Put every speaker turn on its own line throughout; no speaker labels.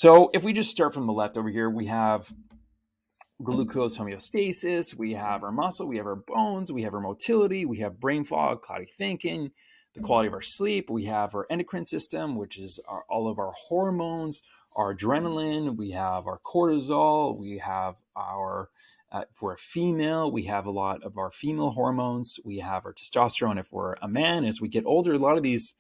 So if we just start from the left over here, we have glucose homeostasis, we have our muscle, we have our bones, we have our motility, we have brain fog, cloudy thinking, the quality of our sleep, we have our endocrine system, which is all of our hormones, our adrenaline, we have our cortisol, we have our, if we're a female, we have a lot of our female hormones, we have our testosterone. If we're a man, as we get older, a lot of these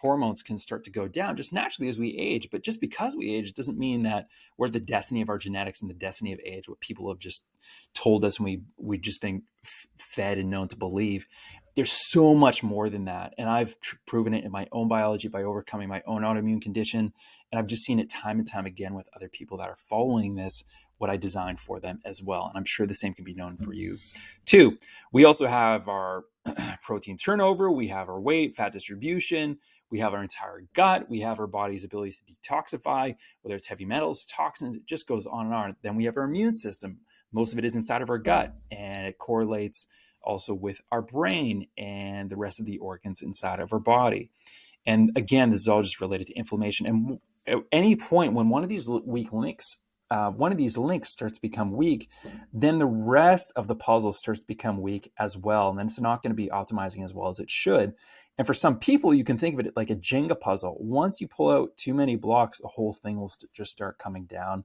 hormones can start to go down just naturally as we age. But just because we age, it doesn't mean that we're the destiny of our genetics and the destiny of age, what people have just told us and we've just been fed and known to believe. There's so much more than that. And I've proven it in my own biology by overcoming my own autoimmune condition. And I've just seen it time and time again with other people that are following this, what I designed for them as well. And I'm sure the same can be known for you too. We also have our protein turnover. We have our weight, fat distribution. We have our entire gut. We have our body's ability to detoxify, whether it's heavy metals, toxins, it just goes on and on. Then we have our immune system. Most of it is inside of our gut, and it correlates also with our brain and the rest of the organs inside of our body. And again, this is all just related to inflammation. And at any point when one of these links starts to become weak, then the rest of the puzzle starts to become weak as well. And then it's not going to be optimizing as well as it should. And for some people, you can think of it like a Jenga puzzle. Once you pull out too many blocks, the whole thing will just start coming down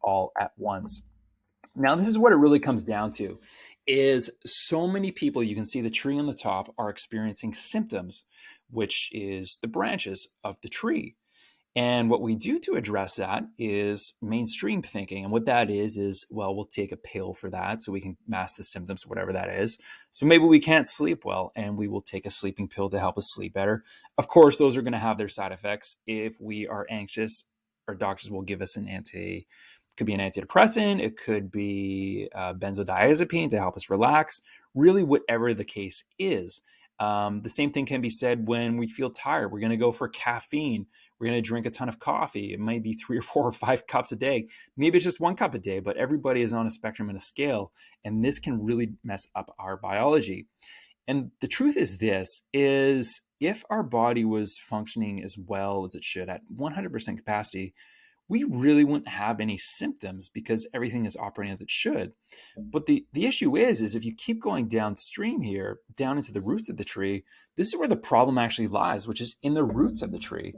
all at once. Now, this is what it really comes down to, is so many people, you can see the tree on the top, are experiencing symptoms, which is the branches of the tree. And what we do to address that is mainstream thinking. And what that is, well, we'll take a pill for that so we can mask the symptoms, whatever that is. So maybe we can't sleep well, and we will take a sleeping pill to help us sleep better. Of course, those are going to have their side effects. If we are anxious, our doctors will give us it could be an antidepressant. It could be benzodiazepine to help us relax, really whatever the case is. The same thing can be said when we feel tired. We're going to go for caffeine. We're going to drink a ton of coffee. It might be 3 or 4 or 5 cups a day. Maybe it's just 1 cup a day, but everybody is on a spectrum and a scale. And this can really mess up our biology. And the truth is if our body was functioning as well as it should at 100% capacity, we really wouldn't have any symptoms because everything is operating as it should. But the issue is if you keep going downstream here, down into the roots of the tree, this is where the problem actually lies, which is in the roots of the tree.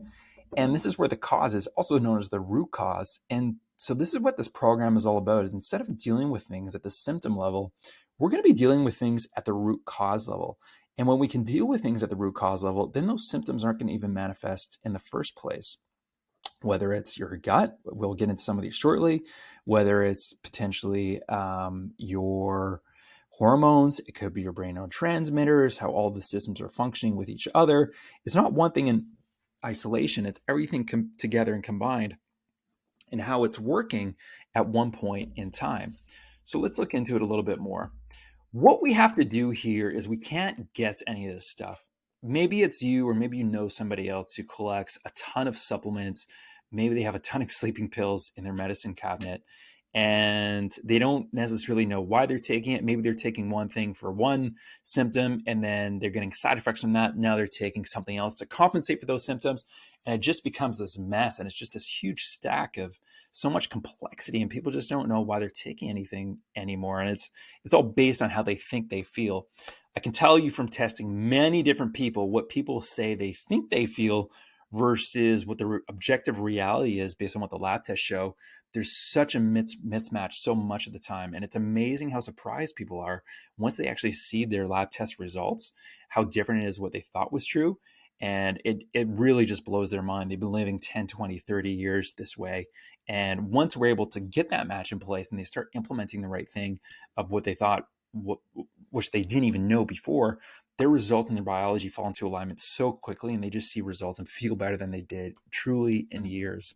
And this is where the cause is, also known as the root cause. And so this is what this program is all about, is instead of dealing with things at the symptom level, we're going to be dealing with things at the root cause level. And when we can deal with things at the root cause level, then those symptoms aren't going to even manifest in the first place. Whether it's your gut, we'll get into some of these shortly, whether it's potentially your hormones, it could be your brain neurotransmitters, how all the systems are functioning with each other. It's not one thing in isolation, it's everything together and combined and how it's working at one point in time. So let's look into it a little bit more. What we have to do here is we can't guess any of this stuff. Maybe it's you, or maybe you know somebody else who collects a ton of supplements. Maybe they have a ton of sleeping pills in their medicine cabinet, and they don't necessarily know why they're taking it. Maybe they're taking one thing for one symptom, and then they're getting side effects from that. Now they're taking something else to compensate for those symptoms, and it just becomes this mess, and it's just this huge stack of so much complexity, and people just don't know why they're taking anything anymore. And it's all based on how they think they feel. I can tell you from testing many different people what people say they think they feel versus what the objective reality is based on what the lab tests show. There's such a mismatch so much of the time. And it's amazing how surprised people are once they actually see their lab test results, how different it is what they thought was true. And it really just blows their mind. They've been living 10, 20, 30 years this way. And once we're able to get that match in place and they start implementing the right thing of what they thought, which they didn't even know before, their results in their biology fall into alignment so quickly, and they just see results and feel better than they did truly in years.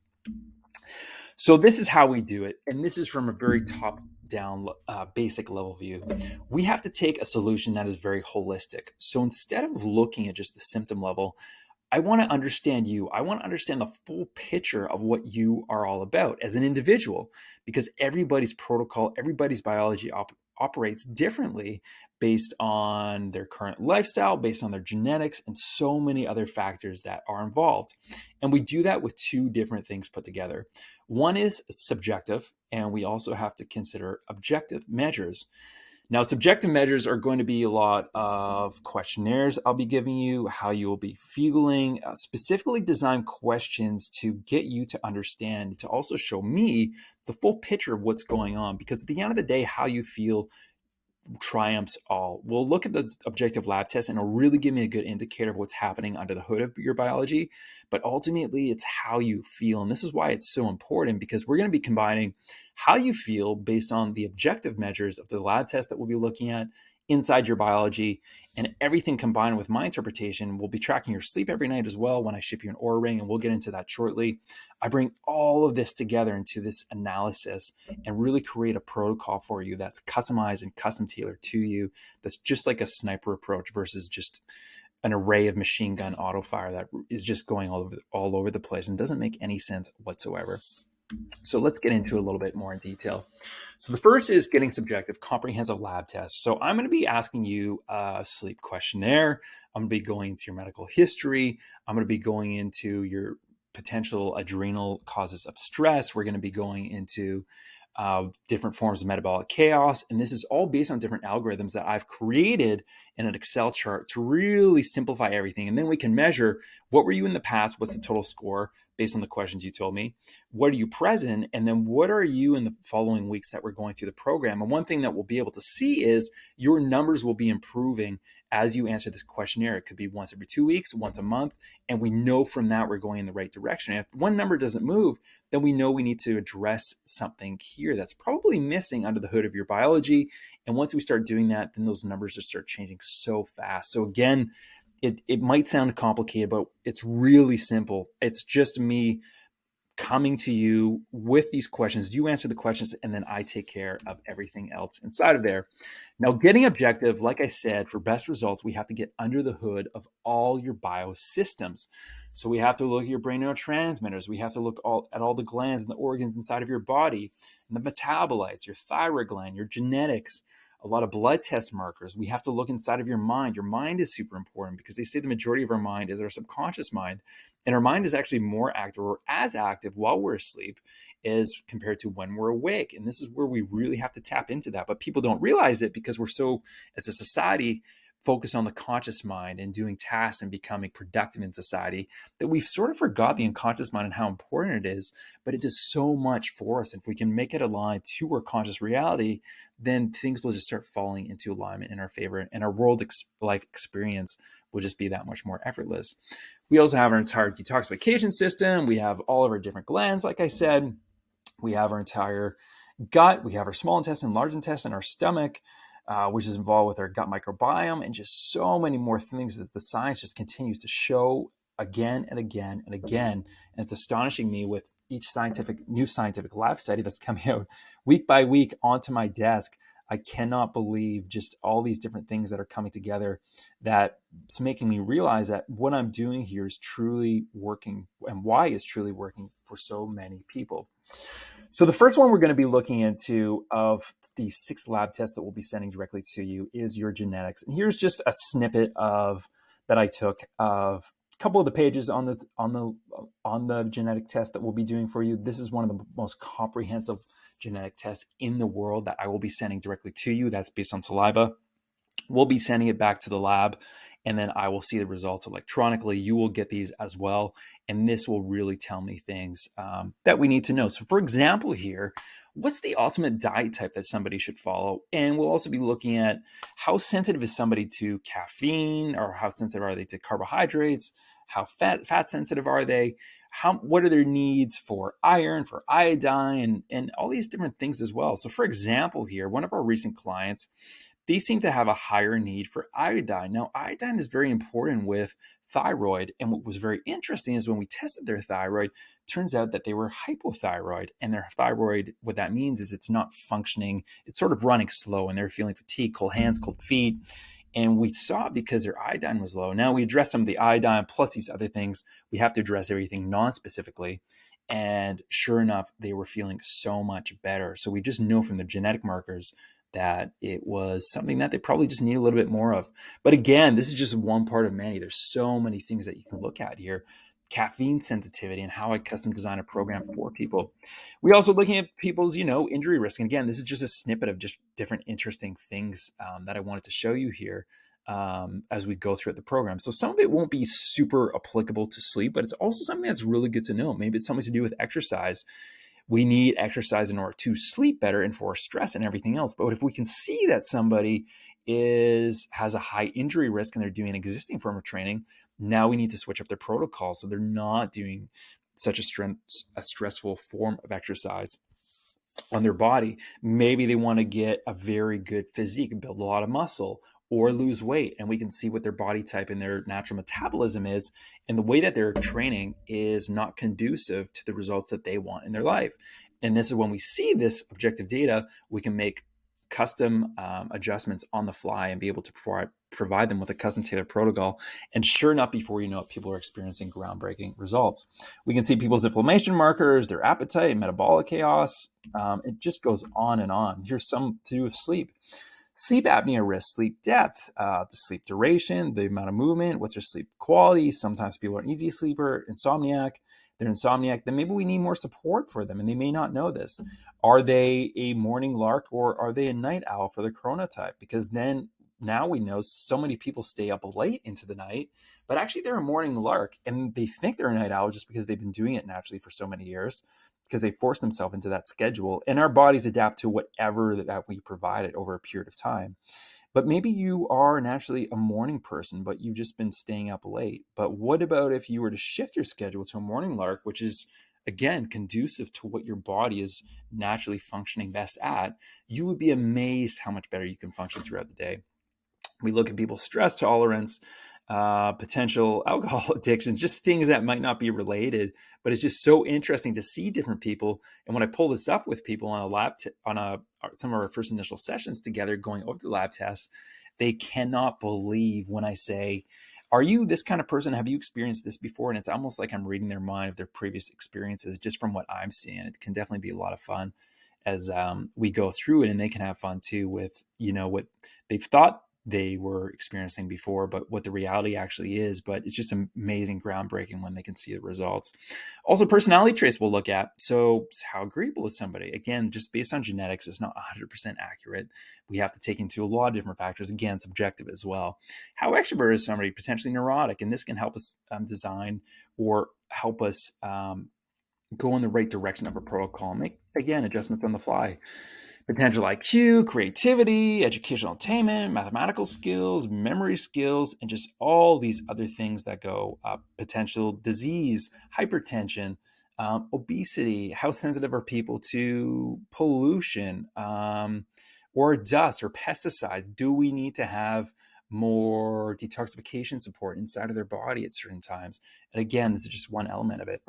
So this is how we do it. And this is from a very top down basic level view. We have to take a solution that is very holistic. So instead of looking at just the symptom level, I want to understand you. I want to understand the full picture of what you are all about as an individual, because everybody's protocol, everybody's biology operates differently based on their current lifestyle, based on their genetics, and so many other factors that are involved. And we do that with two different things put together. One is subjective, and we also have to consider objective measures. Now, subjective measures are going to be a lot of questionnaires I'll be giving you, how you will be feeling, specifically designed questions to get you to understand, to also show me the full picture of what's going on. Because at the end of the day, how you feel triumphs all. We'll look at the objective lab test and it'll really give me a good indicator of what's happening under the hood of your biology. But ultimately, it's how you feel. And this is why it's so important, because we're going to be combining how you feel based on the objective measures of the lab test that we'll be looking at inside your biology, and everything combined with my interpretation. We'll be tracking your sleep every night as well when I ship you an Oura Ring, and we'll get into that shortly. I bring all of this together into this analysis and really create a protocol for you that's customized and custom tailored to you. That's just like a sniper approach versus just an array of machine gun auto fire that is just going all over the place and doesn't make any sense whatsoever. So let's get into a little bit more in detail. So the first is getting subjective comprehensive lab tests. So I'm going to be asking you a sleep questionnaire. I'm going to be going into your medical history. I'm going to be going into your potential adrenal causes of stress. We're going to be going into different forms of metabolic chaos. And this is all based on different algorithms that I've created in an Excel chart to really simplify everything. And then we can measure, what were you in the past? What's the total score based on the questions you told me? What are you present? And then what are you in the following weeks that we're going through the program? And one thing that we'll be able to see is your numbers will be improving as you answer this questionnaire. It could be once every 2 weeks, once a month. And we know from that we're going in the right direction. And if one number doesn't move, then we know we need to address something here that's probably missing under the hood of your biology. And once we start doing that, then those numbers just start changing so fast. So again, it might sound complicated, but it's really simple. It's just me coming to you with these questions. You answer the questions, and then I take care of everything else inside of there. Now, getting objective, like I said, for best results, we have to get under the hood of all your biosystems. So we have to look at your brain neurotransmitters. We have to look at all the glands and the organs inside of your body, and the metabolites, your thyroid gland, your genetics, a lot of blood test markers. We have to look inside of your mind. Your mind is super important because they say the majority of our mind is our subconscious mind. And our mind is actually more active, or as active while we're asleep, as compared to when we're awake. And this is where we really have to tap into that. But people don't realize it because we're so, as a society, focused on the conscious mind and doing tasks and becoming productive in society, that we've sort of forgot the unconscious mind and how important it is. But it does so much for us. If we can make it align to our conscious reality, then things will just start falling into alignment in our favor, and our life experience will just be that much more effortless. We also have our entire detoxification system. We have all of our different glands, like I said. We have our entire gut. We have our small intestine, large intestine, our stomach, which is involved with our gut microbiome, and just so many more things that the science just continues to show again and again and again. And it's astonishing me with each new scientific lab study that's coming out week by week onto my desk. I cannot believe just all these different things that are coming together, that's making me realize that what I'm doing here is truly working, and why is truly working for so many people. So the first one we're going to be looking into of the 6 lab tests that we'll be sending directly to you is your genetics. And here's just a snippet that I took of a couple of the pages on the genetic test that we'll be doing for you. This is one of the most comprehensive genetic tests in the world that I will be sending directly to you. That's based on saliva. We'll be sending it back to the lab, and then I will see the results electronically. You will get these as well, and this will really tell me things that we need to know. So for example here, what's the ultimate diet type that somebody should follow? And we'll also be looking at how sensitive is somebody to caffeine, or how sensitive are they to carbohydrates? How fat sensitive are they? What are their needs for iron, for iodine, and all these different things as well. So for example here, one of our recent clients, they seem to have a higher need for iodine. Now, iodine is very important with thyroid. And what was very interesting is when we tested their thyroid, turns out that they were hypothyroid. And their thyroid, what that means is it's not functioning. It's sort of running slow, and they're feeling fatigue, cold hands, cold feet. And we saw it because their iodine was low. Now we address some of the iodine plus these other things. We have to address everything non-specifically. And sure enough, they were feeling so much better. So we just know from the genetic markers that it was something that they probably just need a little bit more of. But again, this is just one part of many. There's so many things that you can look at here. Caffeine sensitivity and how I custom design a program for people. We also looking at people's, injury risk. And again, this is just a snippet of just different interesting things that I wanted to show you here as we go through the program. So some of it won't be super applicable to sleep, but it's also something that's really good to know. Maybe it's something to do with exercise. We need exercise in order to sleep better and for stress and everything else. But if we can see that somebody has a high injury risk and they're doing an existing form of training, now we need to switch up their protocol so they're not doing such a stressful form of exercise on their body. Maybe they want to get a very good physique, build a lot of muscle, or lose weight, and we can see what their body type and their natural metabolism is, and the way that they're training is not conducive to the results that they want in their life. And this is when we see this objective data, we can make custom adjustments on the fly and be able to provide them with a custom tailored protocol. And sure enough, before you know it, people are experiencing groundbreaking results. We can see people's inflammation markers, their appetite, metabolic chaos. It just goes on and on. Here's some to do with sleep. Sleep apnea risk, sleep depth, the sleep duration, the amount of movement, what's their sleep quality. Sometimes people are an easy sleeper, insomniac. They're insomniac, then maybe we need more support for them, and they may not know this. Are they a morning lark or are they a night owl for the chronotype? Because then now we know so many people stay up late into the night, but actually they're a morning lark, and they think they're a night owl just because they've been doing it naturally for so many years, because they forced themselves into that schedule, and our bodies adapt to whatever that we provide it over a period of time. But maybe you are naturally a morning person, but you've just been staying up late. But what about if you were to shift your schedule to a morning lark, which is, again, conducive to what your body is naturally functioning best at? You would be amazed how much better you can function throughout the day. We look at people's stress tolerance, potential alcohol addictions, just things that might not be related, but it's just so interesting to see different people. And when I pull this up with people on a lab, some of our first initial sessions together, going over the lab tests, they cannot believe when I say, "Are you this kind of person? Have you experienced this before?" And it's almost like I'm reading their mind of their previous experiences, just from what I'm seeing. It can definitely be a lot of fun as we go through it, and they can have fun too with what they've thought they were experiencing before, but what the reality actually is. But it's just amazing, groundbreaking when they can see the results. Also, personality traits we'll look at. So how agreeable is somebody? Again, just based on genetics, it's not 100% accurate. We have to take into a lot of different factors. Again, subjective as well. How extroverted is somebody? Potentially neurotic, and this can help us design or help us go in the right direction of a protocol. Make, again, adjustments on the fly. Potential IQ, creativity, educational attainment, mathematical skills, memory skills, and just all these other things that go up. Potential disease, hypertension, obesity. How sensitive are people to pollution or dust or pesticides? Do we need to have more detoxification support inside of their body at certain times? And again, this is just one element of it.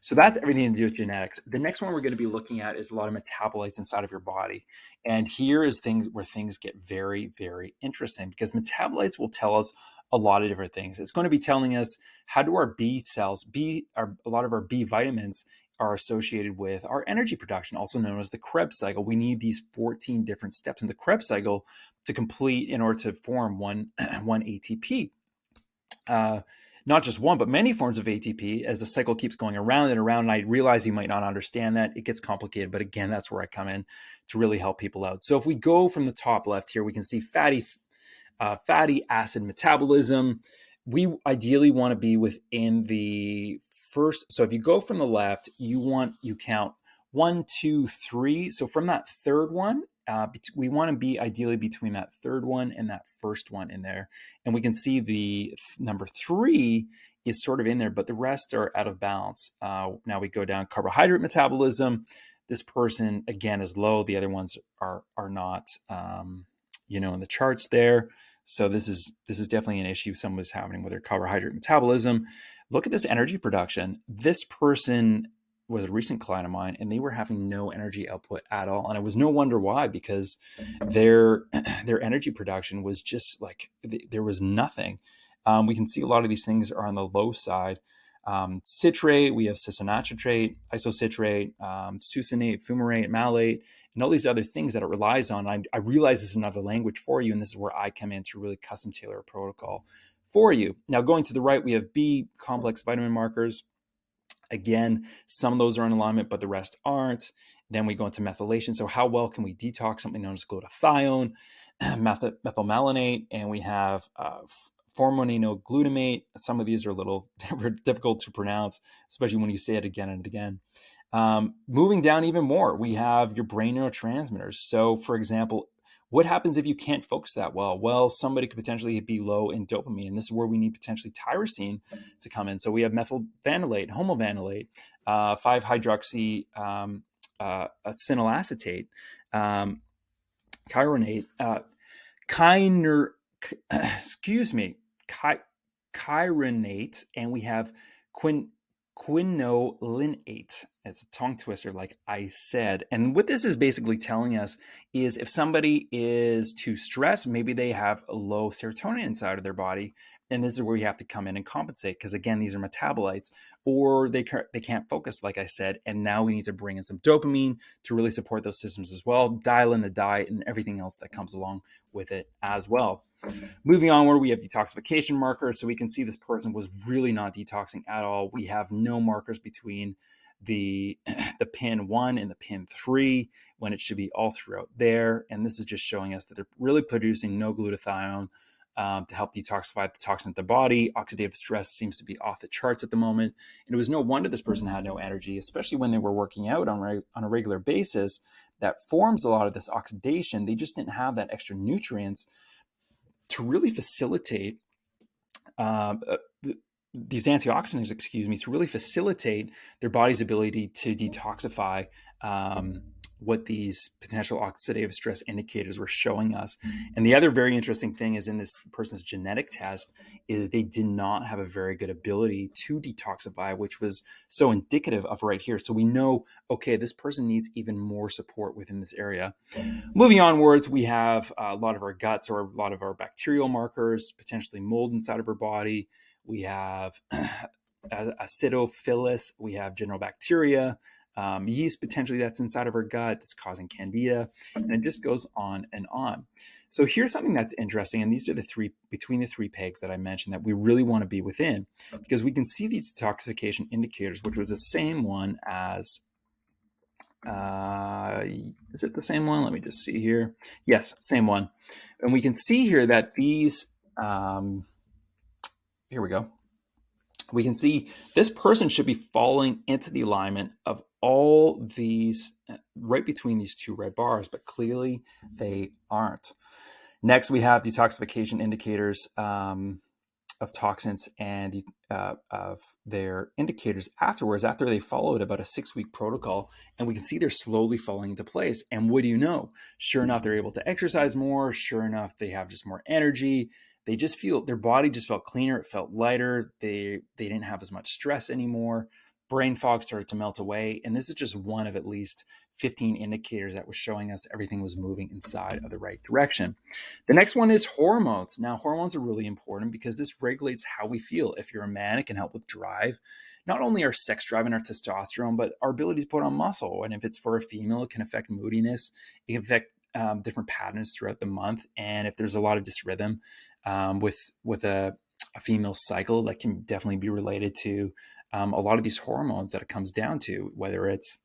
So that's everything to do with genetics. The next one we're going to be looking at is a lot of metabolites inside of your body. And here is things where things get very, very interesting, because metabolites will tell us a lot of different things. It's going to be telling us how do our B cells, a lot of our B vitamins are associated with our energy production, also known as the Krebs cycle. We need these 14 different steps in the Krebs cycle to complete in order to form one ATP. Not just one, but many forms of ATP as the cycle keeps going around and around. And I realize you might not understand that. It gets complicated. But again, that's where I come in to really help people out. So if we go from the top left here, we can see fatty acid metabolism. We ideally want to be within the first. So if you go from the left, you count 1, 2, 3. So from that third one, we want to be ideally between that third one and that first one in there. And we can see the number 3 is sort of in there, but the rest are out of balance. Now we go down carbohydrate metabolism. This person, again, is low. The other ones are not, in the charts there. So this is definitely an issue someone's having with their carbohydrate metabolism. Look at this energy production. This person was a recent client of mine, and they were having no energy output at all. And it was no wonder why, because their energy production was just like, there was nothing. We can see a lot of these things are on the low side. Citrate, we have cistonacetate, isocitrate, succinate, fumarate, malate, and all these other things that it relies on. I realize this is another language for you, and this is where I come in to really custom tailor a protocol for you. Now, going to the right, we have B complex vitamin markers. Again, some of those are in alignment, but the rest aren't. Then we go into methylation. So how well can we detox something known as glutathione, methylmalonate, and we have formonino-glutamate. Some of these are a little difficult to pronounce, especially when you say it again and again. Moving down even more, we have your brain neurotransmitters. So, for example, what happens if you can't focus that well? Well, somebody could potentially be low in dopamine, and this is where we need potentially tyrosine to come in. So we have methylvanillate, homovanillate, 5-hydroxy acetylacetate, chironate, chironate, and we have quinolinate. It's a tongue twister, like I said. And what this is basically telling us is if somebody is too stressed, maybe they have a low serotonin inside of their body. And this is where you have to come in and compensate, because again, these are metabolites, or they can't focus, like I said. And now we need to bring in some dopamine to really support those systems as well, dial in the diet and everything else that comes along with it as well. Moving onward, we have detoxification markers. So we can see this person was really not detoxing at all. We have no markers between the pin 1 and the pin 3 when it should be all throughout there. And this is just showing us that they're really producing no glutathione to help detoxify the toxin in the body. Oxidative stress seems to be off the charts at the moment. And it was no wonder this person had no energy, especially when they were working out on a regular basis. That forms a lot of this oxidation. They just didn't have that extra nutrients to really facilitate these antioxidants, to really facilitate their body's ability to detoxify what these potential oxidative stress indicators were showing us. And the other very interesting thing is in this person's genetic test is they did not have a very good ability to detoxify, which was so indicative of right here. So we know, okay, this person needs even more support within this area. Moving onwards, we have a lot of our guts or a lot of our bacterial markers, potentially mold inside of our body. We have acidophilus, we have general bacteria, yeast potentially that's inside of our gut that's causing candida, and it just goes on and on. So here's something that's interesting, and these are the three pegs that I mentioned that we really want to be within, because we can see these detoxification indicators, which was the same one as, is it the same one? Let me just see here. Yes, same one. And we can see here that these, here we go. We can see this person should be falling into the alignment of all these right between these two red bars, but clearly they aren't. Next, we have detoxification indicators of toxins and of their indicators afterwards, after they followed about a 6-week protocol, and we can see they're slowly falling into place. And what do you know? Sure enough, they're able to exercise more. Sure enough, they have just more energy. They just feel, their body just felt cleaner. It felt lighter. They didn't have as much stress anymore. Brain fog started to melt away. And this is just one of at least 15 indicators that was showing us everything was moving inside of the right direction. The next one is hormones. Now, hormones are really important because this regulates how we feel. If you're a man, it can help with drive, not only our sex drive and our testosterone, but our ability to put on muscle. And if it's for a female, it can affect moodiness. It can affect different patterns throughout the month. And if there's a lot of dysrhythm with a female cycle, that can definitely be related to a lot of these hormones that it comes down to, whether it's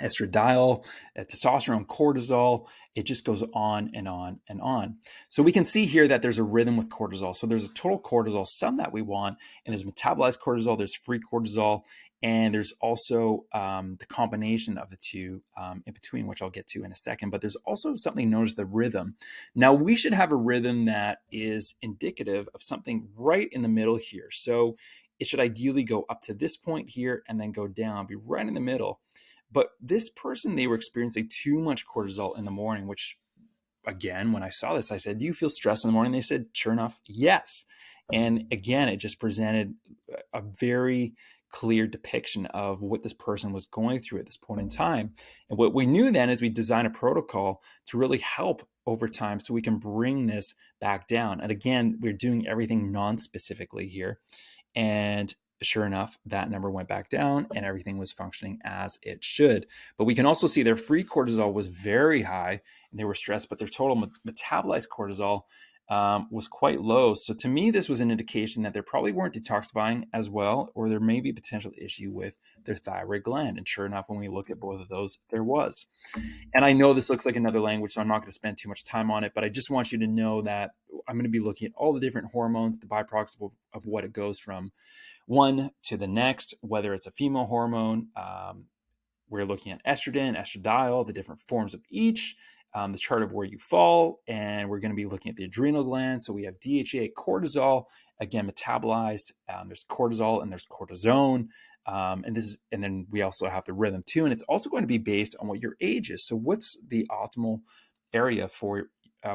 estradiol, testosterone, cortisol. It just goes on and on and on. So we can see here that there's a rhythm with cortisol. So there's a total cortisol sum that we want, and there's metabolized cortisol, there's free cortisol, and there's also the combination of the two in between, which I'll get to in a second. But there's also something known as the rhythm. Now, we should have a rhythm that is indicative of something right in the middle here. So it should ideally go up to this point here and then go down, be right in the middle. But this person, they were experiencing too much cortisol in the morning, which, again, when I saw this, I said, do you feel stressed in the morning? They said, sure enough, yes. And again, it just presented a very clear depiction of what this person was going through at this point in time. And what we knew then is we designed a protocol to really help over time so we can bring this back down. And again, we're doing everything non-specifically here. And Sure enough, that number went back down and everything was functioning as it should. But we can also see their free cortisol was very high and they were stressed, but their total metabolized cortisol was quite low. So to me, this was an indication that they probably weren't detoxifying as well, or there may be a potential issue with their thyroid gland. And sure enough, when we look at both of those, there was. And I know this looks like another language, so I'm not going to spend too much time on it, but I just want you to know that I'm going to be looking at all the different hormones, the byproducts of what it goes from one to the next, whether it's a female hormone. We're looking at estrogen, estradiol, the different forms of each, the chart of where you fall, and we're going to be looking at the adrenal gland. So we have DHEA, cortisol, again, metabolized. There's cortisol and there's cortisone. And then we also have the rhythm too. And it's also going to be based on what your age is. So what's the optimal area for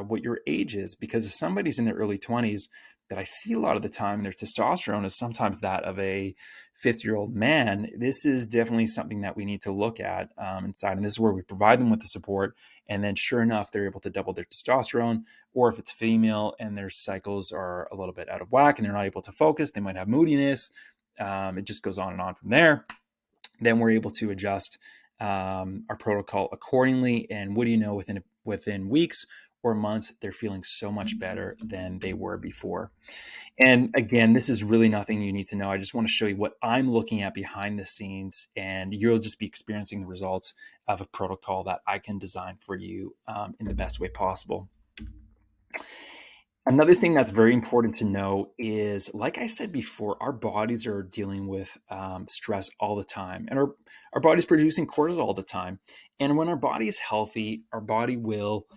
what your age is? Because if somebody's in their early 20s, that I see a lot of the time, their testosterone is sometimes that of a 50-year-old man. This is definitely something that we need to look at inside. And this is where we provide them with the support. And then sure enough, they're able to double their testosterone. Or if it's female and their cycles are a little bit out of whack and they're not able to focus, they might have moodiness. It just goes on and on from there. Then we're able to adjust our protocol accordingly. And what do you know, within weeks or months, they're feeling so much better than they were before. And again, this is really nothing you need to know. I just want to show you what I'm looking at behind the scenes, and you'll just be experiencing the results of a protocol that I can design for you in the best way possible. Another thing that's very important to know is, like I said before, our bodies are dealing with stress all the time, and our body's producing cortisol all the time. And when our body is healthy, our body will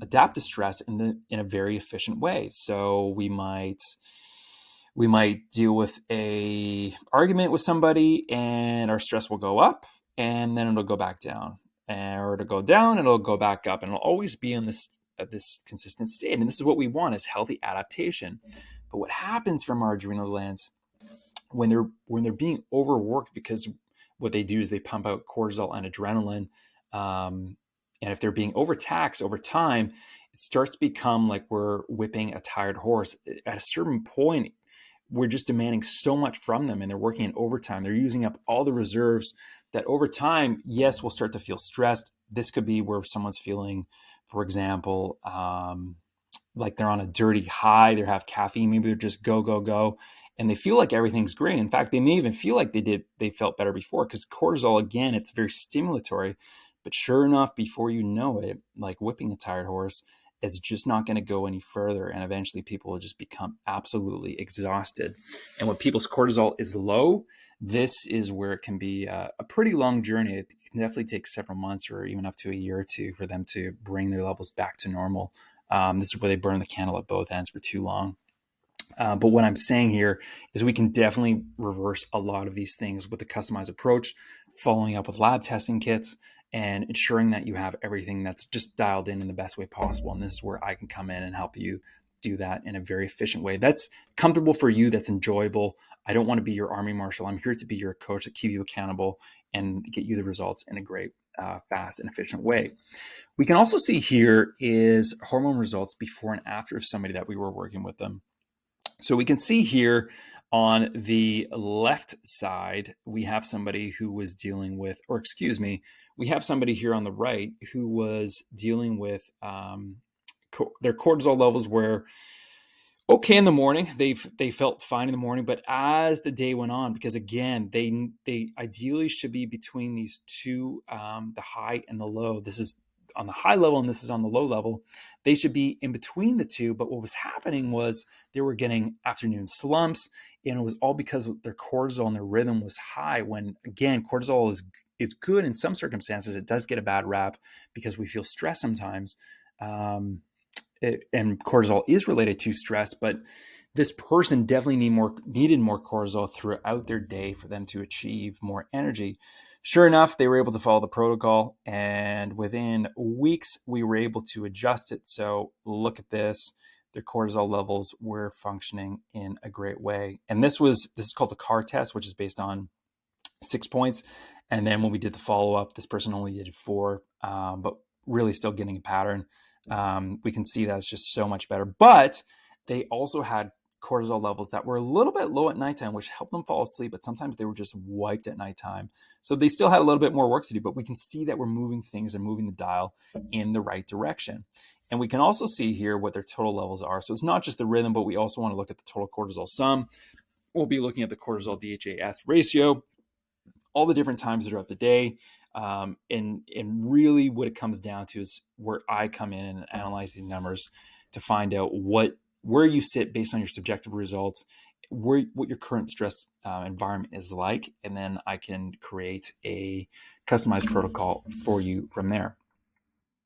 adapt to stress in a very efficient way. So we might deal with a argument with somebody, and our stress will go up, and then it'll go back down, or it'll go down, and it'll go back up, and it'll always be in this consistent state. And this is what we want, is healthy adaptation. But what happens from our adrenal glands when they're being overworked, because what they do is they pump out cortisol and adrenaline, and if they're being overtaxed over time, it starts to become like we're whipping a tired horse. At a certain point, we're just demanding so much from them, and they're working in overtime. They're using up all the reserves that over time, yes, we'll start to feel stressed. This could be where someone's feeling, for example, like they're on a dirty high, they have caffeine, maybe they're just go, and they feel like everything's great. In fact, they may even feel like they felt better before, because cortisol, again, it's very stimulatory. But sure enough, before you know it, like whipping a tired horse, it's just not going to go any further. And eventually people will just become absolutely exhausted. And when people's cortisol is low, this is where it can be a pretty long journey. It can definitely take several months or even up to a year or two for them to bring their levels back to normal. This is where they burn the candle at both ends for too long. But what I'm saying here is we can definitely reverse a lot of these things with a customized approach, following up with lab testing kits, and ensuring that you have everything that's just dialed in the best way possible. And this is where I can come in and help you do that in a very efficient way that's comfortable for you, that's enjoyable. I don't want to be your army marshal. I'm here to be your coach, to keep you accountable and get you the results in a great, fast and efficient way. We can also see here is hormone results before and after of somebody that we were working with them. So we can see here on the left side, we have somebody who was dealing with, or excuse me, we have somebody here on the right who was dealing with their cortisol levels were okay in the morning. They felt fine in the morning, but as the day went on, because again, they ideally should be between these two, the high and the low. This is on the high level and this is on the low level. They should be in between the two. But what was happening was they were getting afternoon slumps, and it was all because their cortisol and their rhythm was high. When again, cortisol is good in some circumstances. It does get a bad rap because we feel stress sometimes. And cortisol is related to stress, but this person definitely needed more cortisol throughout their day for them to achieve more energy. Sure enough, they were able to follow the protocol, and within weeks, we were able to adjust it. So look at this. Their cortisol levels were functioning in a great way. And this is called the CAR test, which is based on 6 points. And then when we did the follow-up, this person only did 4, but really still getting a pattern. We can see that it's just so much better. But they also had cortisol levels that were a little bit low at nighttime, which helped them fall asleep, but sometimes they were just wiped at nighttime. So they still had a little bit more work to do, but we can see that we're moving things and moving the dial in the right direction. And we can also see here what their total levels are. So it's not just the rhythm, but we also want to look at the total cortisol sum. We'll be looking at the cortisol DHEAS ratio, all the different times throughout the day. And really what it comes down to is where I come in and analyze these numbers to find out where you sit based on your subjective results, what your current stress environment is like, and then I can create a customized protocol for you from there.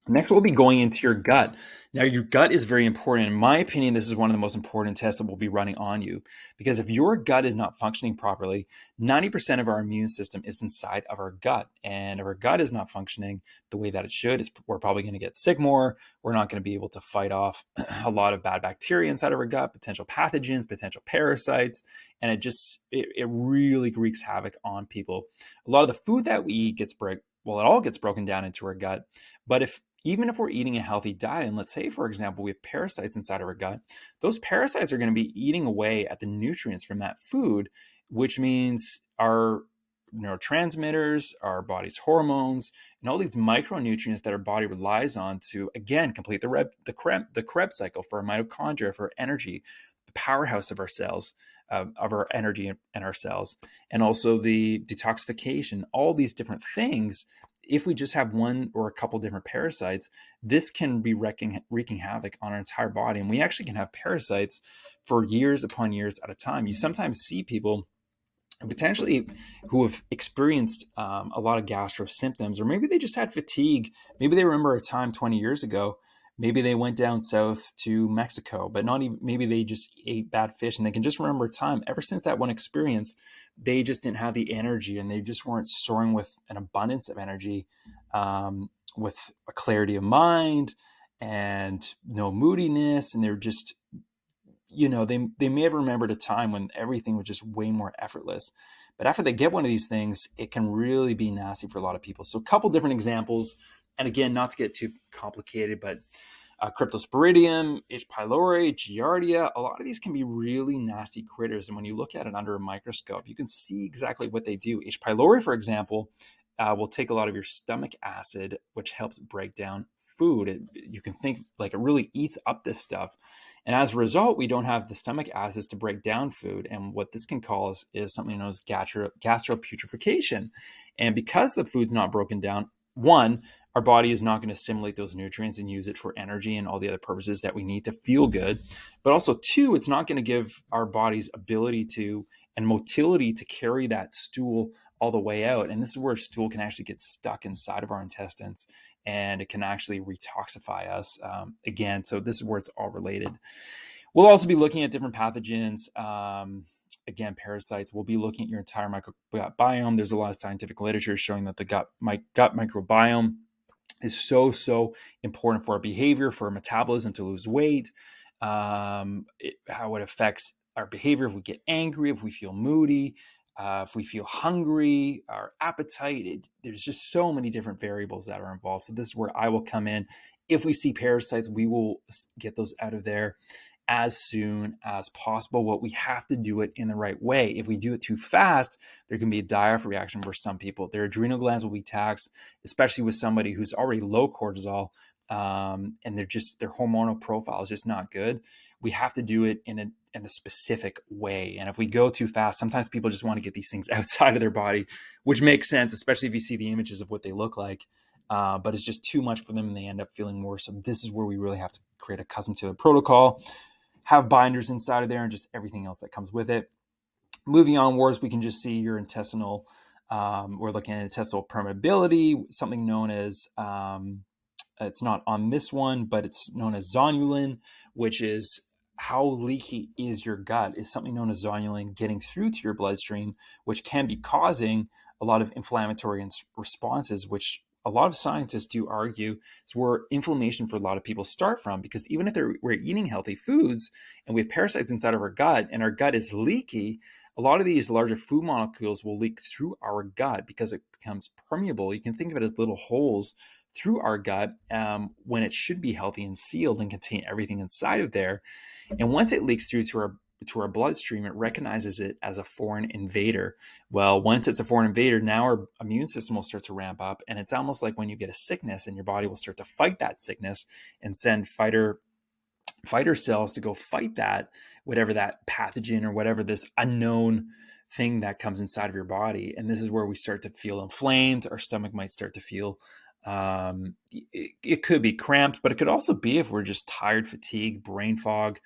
Next, we'll be going into your gut. Now, your gut is very important. In my opinion, this is one of the most important tests that we'll be running on you, because if your gut is not functioning properly, 90% of our immune system is inside of our gut. And if our gut is not functioning the way that it should, we're probably going to get sick more. We're not going to be able to fight off a lot of bad bacteria inside of our gut, potential pathogens, potential parasites. And it really wreaks havoc on people. A lot of the food that we eat it all gets broken down into our gut. But even if we're eating a healthy diet, and let's say, for example, we have parasites inside of our gut, those parasites are going to be eating away at the nutrients from that food, which means our neurotransmitters, our body's hormones, and all these micronutrients that our body relies on to, again, complete the Krebs cycle for our mitochondria, for energy, the powerhouse of our cells, of our energy and our cells, and also the detoxification, all these different things. If we just have one or a couple different parasites, this can be wreaking havoc on our entire body. And we actually can have parasites for years upon years at a time. You sometimes see people potentially who have experienced a lot of gastro symptoms, or maybe they just had fatigue. Maybe they remember a time 20 years ago. Maybe they went down south to Mexico, but not even, maybe they just ate bad fish, and they can just remember a time ever since that one experience, they just didn't have the energy, and they just weren't soaring with an abundance of energy, with a clarity of mind and no moodiness. And they're just, they may have remembered a time when everything was just way more effortless. But after they get one of these things, it can really be nasty for a lot of people. So a couple different examples. And again, not to get too complicated, but Cryptosporidium, H. pylori, Giardia, a lot of these can be really nasty critters. And when you look at it under a microscope, you can see exactly what they do. H. pylori, for example, will take a lot of your stomach acid, which helps break down food. You can think like it really eats up this stuff. And as a result, we don't have the stomach acids to break down food. And what this can cause is something known as gastroputrefaction. And because the food's not broken down, one, our body is not going to stimulate those nutrients and use it for energy and all the other purposes that we need to feel good. But also, two, it's not going to give our body's ability to and motility to carry that stool all the way out. And this is where stool can actually get stuck inside of our intestines, and it can actually retoxify us again. So this is where it's all related. We'll also be looking at different pathogens. Again, parasites. We'll be looking at your entire microbiome. There's a lot of scientific literature showing that the gut microbiome is so important for our behavior, for our metabolism, to lose weight, how it affects our behavior if we get angry, if we feel moody, if we feel hungry, our appetite. There's just so many different variables that are involved. So this is where I will come in. If we see parasites, we will get those out of there as soon as possible. But we have to do it in the right way. If we do it too fast, there can be a die-off reaction for some people. Their adrenal glands will be taxed, especially with somebody who's already low cortisol, and their hormonal profile is just not good. We have to do it in a specific way. And if we go too fast, sometimes people just want to get these things outside of their body, which makes sense, especially if you see the images of what they look like. But it's just too much for them, and they end up feeling worse. So this is where we really have to create a custom tailored protocol, have binders inside of there, and just everything else that comes with it. Moving onwards, we can just see your intestinal, we're looking at intestinal permeability, something known as, it's not on this one, but it's known as zonulin, which is how leaky is your gut, is something known as zonulin getting through to your bloodstream, which can be causing a lot of inflammatory responses, which a lot of scientists do argue is where inflammation for a lot of people start from. Because even if we're eating healthy foods and we have parasites inside of our gut, and our gut is leaky, a lot of these larger food molecules will leak through our gut because it becomes permeable. You can think of it as little holes through our gut, when it should be healthy and sealed and contain everything inside of there. And once it leaks through to to our bloodstream, it recognizes it as a foreign invader. Well, once it's a foreign invader, now our immune system will start to ramp up, and it's almost like when you get a sickness, and your body will start to fight that sickness and send fighter cells to go fight that, whatever that pathogen or whatever this unknown thing that comes inside of your body. And this is where we start to feel inflamed. Our stomach might start to feel, it could be cramped, but it could also be if we're just tired, fatigue, brain fog.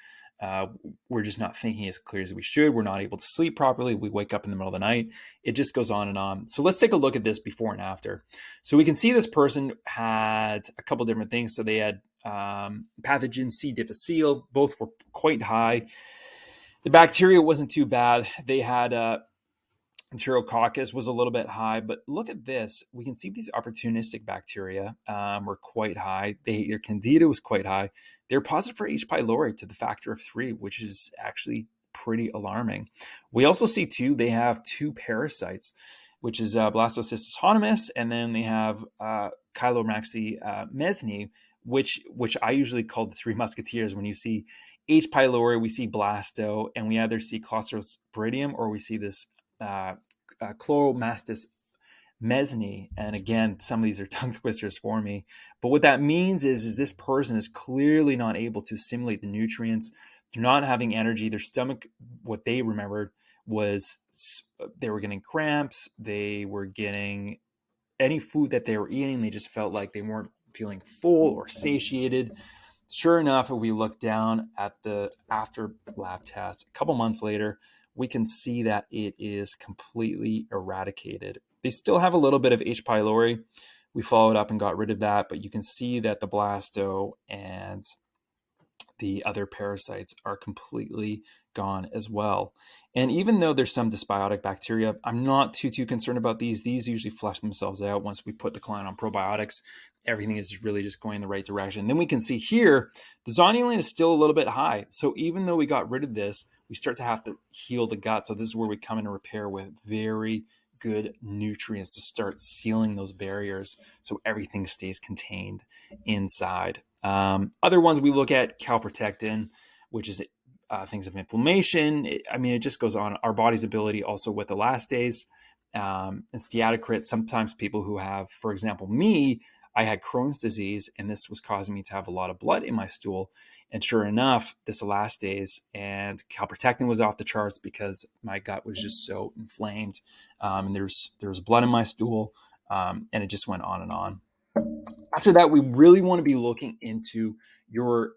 We're just not thinking as clear as we should. We're not able to sleep properly. We wake up in the middle of the night. It just goes on and on. So let's take a look at this before and after. So we can see this person had a couple different things. So they had pathogen C. difficile. Both were quite high. The bacteria wasn't too bad. They had Enterococcus was a little bit high, but look at this. We can see these opportunistic bacteria were quite high. Their Candida was quite high. They're positive for H. pylori to the factor of 3, which is actually pretty alarming. We also see too, they have 2 parasites, which is Blastocystis hominis, and then they have Chylomyces mesni, which I usually call the 3 musketeers. When you see H. pylori, we see blasto, and we either see Clostridium or we see this Chloromastis mesni. And again, some of these are tongue twisters for me. But what that means is this person is clearly not able to assimilate the nutrients. They're not having energy. Their stomach, what they remembered was they were getting cramps. They were getting any food that they were eating. They just felt like they weren't feeling full or satiated. Sure enough, if we look down at the after lab test, a couple months later, we can see that it is completely eradicated. They still have a little bit of H. pylori. We followed up and got rid of that, but you can see that the blasto and the other parasites are completely gone as well. And even though there's some dysbiotic bacteria, I'm not too concerned about these. These usually flush themselves out once we put the client on probiotics. Everything is really just going in the right direction. Then we can see here, the zonulin is still a little bit high. So even though we got rid of this, we start to have to heal the gut. So this is where we come in and repair with very good nutrients to start sealing those barriers so everything stays contained inside. Other ones we look at, calprotectin, which is things of inflammation. It just goes on. Our body's ability also with elastase and steatocrit. Sometimes people who have, for example, me, I had Crohn's disease, and this was causing me to have a lot of blood in my stool. And sure enough, this elastase and calprotectin was off the charts because my gut was just so inflamed. And there was blood in my stool, and it just went on and on. After that, we really want to be looking into your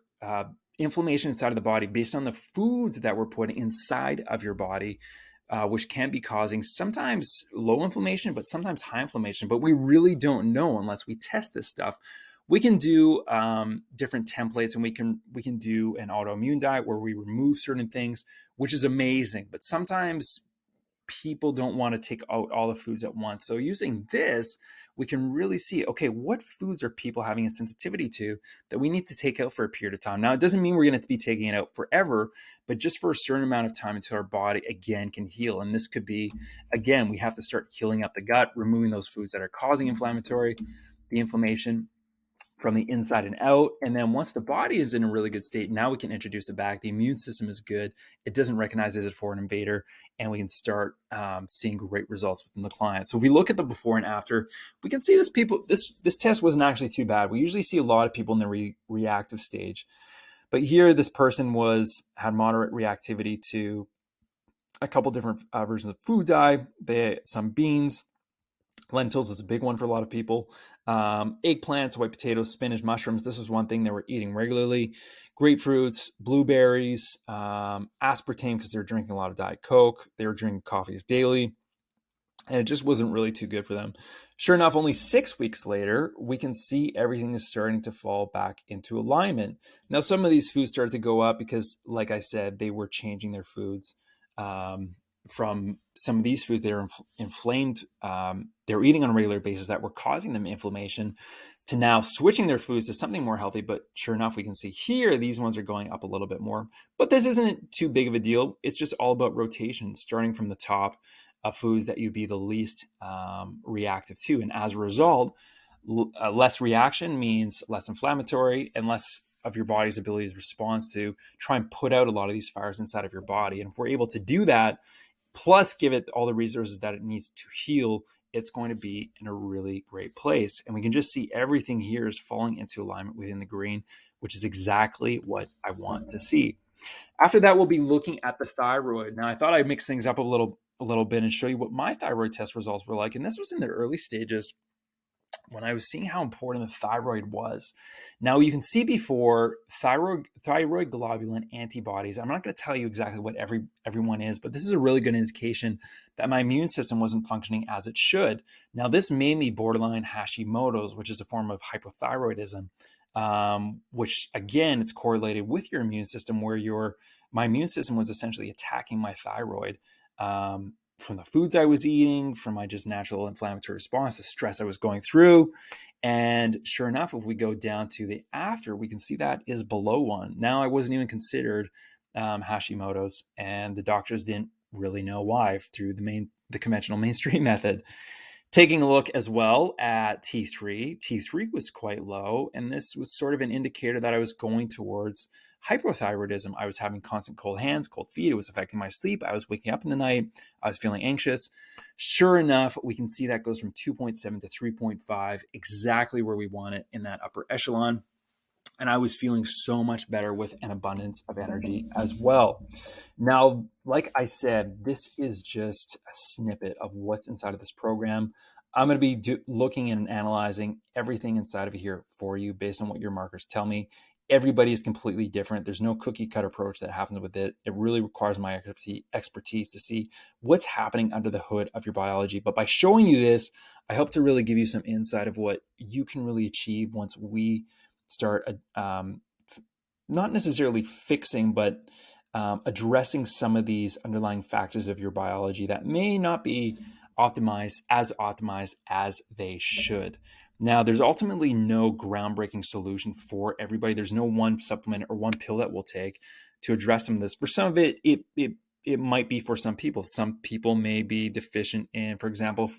inflammation inside of the body based on the foods that we're putting inside of your body, which can be causing sometimes low inflammation, but sometimes high inflammation. But we really don't know unless we test this stuff. We can do different templates, and we can do an autoimmune diet where we remove certain things, which is amazing. But sometimes people don't want to take out all the foods at once. So using this, we can really see, okay, what foods are people having a sensitivity to that we need to take out for a period of time. Now, it doesn't mean we're going to be taking it out forever, but just for a certain amount of time until our body, again, can heal. And this could be, again, we have to start healing up the gut, removing those foods that are causing the inflammation from the inside and out. And then once the body is in a really good state, now we can introduce it back. The immune system is good. It doesn't recognize it as a foreign invader, and we can start seeing great results within the client. So if we look at the before and after, we can see this test wasn't actually too bad. We usually see a lot of people in the reactive stage, but here this person had moderate reactivity to a couple different versions of food dye. They had some beans. Lentils is a big one for a lot of people. Eggplants, white potatoes, spinach, mushrooms. This is one thing they were eating regularly. Grapefruits, blueberries, aspartame because they were drinking a lot of Diet Coke. They were drinking coffees daily. And it just wasn't really too good for them. Sure enough, only 6 weeks later, we can see everything is starting to fall back into alignment. Now, some of these foods started to go up because, like I said, they were changing their foods. From some of these foods, they're inflamed. They're eating on a regular basis that were causing them inflammation, to now switching their foods to something more healthy. But sure enough, we can see here, these ones are going up a little bit more. But this isn't too big of a deal. It's just all about rotation, starting from the top of foods that you'd be the least reactive to. And as a result, less reaction means less inflammatory, and less of your body's ability to respond to try and put out a lot of these fires inside of your body. And if we're able to do that, plus give it all the resources that it needs to heal, it's going to be in a really great place. And we can just see everything here is falling into alignment within the green, which is exactly what I want to see. After that, we'll be looking at the thyroid. Now, I thought I'd mix things up a little bit and show you what my thyroid test results were like. And this was in the early stages when I was seeing how important the thyroid was. Now, you can see before thyroid globulin antibodies. I'm not going to tell you exactly what everyone is, but this is a really good indication that my immune system wasn't functioning as it should. Now, this made me borderline Hashimoto's, which is a form of hypothyroidism, which again, it's correlated with your immune system, where my immune system was essentially attacking my thyroid. From the foods I was eating, from my just natural inflammatory response, the stress I was going through. And sure enough, if we go down to the after, we can see that is below 1. Now, I wasn't even considered Hashimoto's, and the doctors didn't really know why through the conventional mainstream method. Taking a look as well at T3, T3 was quite low, and this was sort of an indicator that I was going towards hypothyroidism. I was having constant cold hands, cold feet. It was affecting my sleep. I was waking up in the night. I was feeling anxious. Sure enough, we can see that goes from 2.7 to 3.5, exactly where we want it in that upper echelon. And I was feeling so much better with an abundance of energy as well. Now, like I said, this is just a snippet of what's inside of this program. I'm going to be looking and analyzing everything inside of here for you based on what your markers tell me. Everybody is completely different. There's no cookie cutter approach that happens with it. It really requires my expertise to see what's happening under the hood of your biology. But by showing you this, I hope to really give you some insight of what you can really achieve once we start not necessarily fixing, but addressing some of these underlying factors of your biology that may not be optimized as they should. Now, there's ultimately no groundbreaking solution for everybody. There's no one supplement or one pill that we'll take to address some of this. For some of it, it might be for some people. Some people may be deficient in, for example,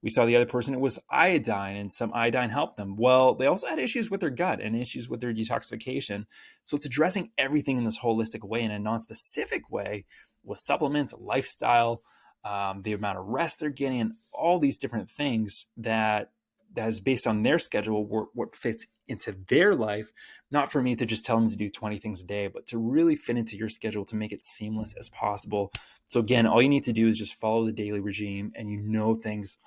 we saw the other person, it was iodine, and some iodine helped them. Well, they also had issues with their gut and issues with their detoxification. So it's addressing everything in this holistic way, in a non-specific way, with supplements, lifestyle, the amount of rest they're getting, and all these different things that is based on their schedule, what fits into their life. Not for me to just tell them to do 20 things a day, but to really fit into your schedule to make it seamless as possible. So again, all you need to do is just follow the daily regime, and things